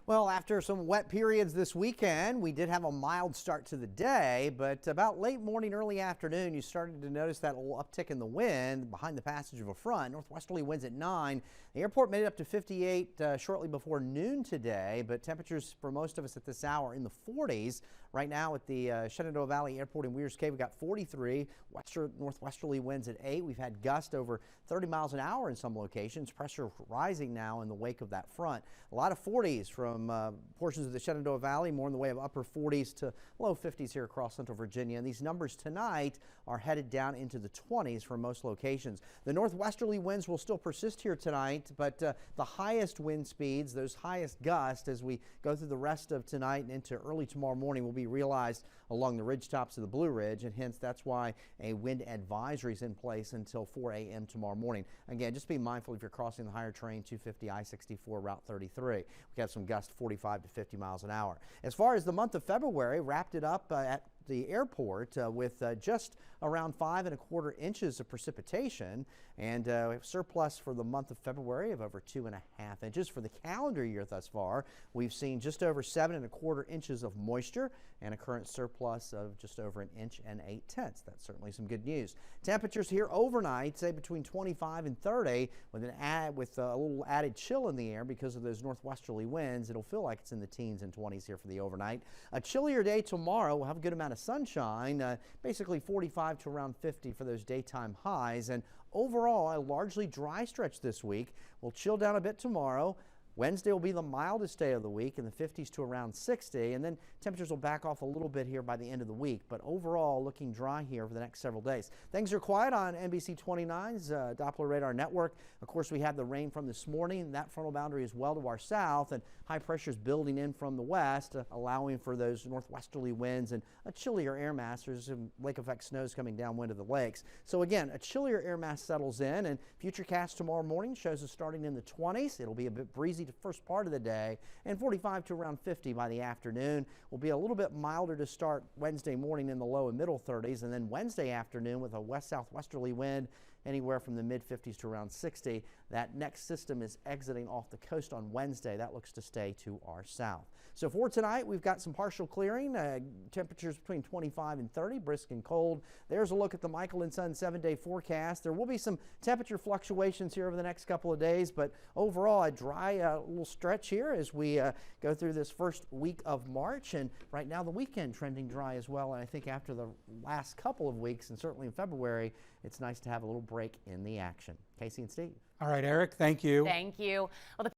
Well, after some wet periods this weekend, we did have a mild start to the day, but about late morning, early afternoon, you started to notice that little uptick in the wind behind the passage of a front. Northwesterly winds at 9. The airport made it up to 58 shortly before noon today, but temperatures for most of us at this hour in the 40s. Right now at the Shenandoah Valley Airport in Weir's Cave, we got 43. Northwesterly winds at 8. We've had gusts over 30 miles an hour in some locations. Pressure rising now in the wake of that front. A lot of 40s from portions of the Shenandoah Valley, more in the way of upper 40s to low 50s here across central Virginia. And these numbers tonight are headed down into the 20s for most locations. The northwesterly winds will still persist here tonight, but the highest wind speeds, those highest gusts as we go through the rest of tonight and into early tomorrow morning will be realized along the ridge tops of the Blue Ridge, and hence that's why a wind advisory is in place until 4 a.m. tomorrow morning. Again, just be mindful if you're crossing the higher terrain 250 I-64 Route 33. We have some gusts 45 to 50 miles an hour. As far as the month of February, wrapped it up at the airport with just around 5¼ inches of precipitation, and we have surplus for the month of February of over 2½ inches. For the calendar year thus far, we've seen just over 7¼ inches of moisture and a current surplus of just over 1 inch and 8/10. That's certainly some good news. Temperatures here overnight, say between 25 and 30, with a little added chill in the air because of those northwesterly winds. It'll feel like it's in the teens and 20s here for the overnight. A chillier day tomorrow. We'll have a good amount of sunshine, basically 45 to around 50 for those daytime highs, and overall a largely dry stretch this week. We'll chill down a bit tomorrow. Wednesday will be the mildest day of the week in the 50s to around 60, and then temperatures will back off a little bit here by the end of the week, but overall looking dry here for the next several days. Things are quiet on NBC29's Doppler radar network. Of course, we had the rain from this morning. That frontal boundary is well to our south, and high pressure is building in from the west, allowing for those northwesterly winds and a chillier air mass. There's some lake effect snows coming downwind of the lakes. So again, a chillier air mass settles in, and Futurecast tomorrow morning shows us starting in the 20s. It'll be a bit breezy the first part of the day, and 45 to around 50 by the afternoon. Will be a little bit milder to start Wednesday morning in the low and middle 30s, and then Wednesday afternoon with a west-southwesterly wind anywhere from the mid-50s to around 60. That next system is exiting off the coast on Wednesday. That looks to stay to our south. So for tonight, we've got some partial clearing, temperatures between 25 and 30, brisk and cold. There's a look at the Michael and Son 7-day forecast. There will be some temperature fluctuations here over the next couple of days, but overall a dry little stretch here as we go through this first week of March, and right now the weekend trending dry as well. And I think after the last couple of weeks, and certainly in February, it's nice to have a little break in the action. Casey and Steve. All right, Eric, thank you. Thank you. Well,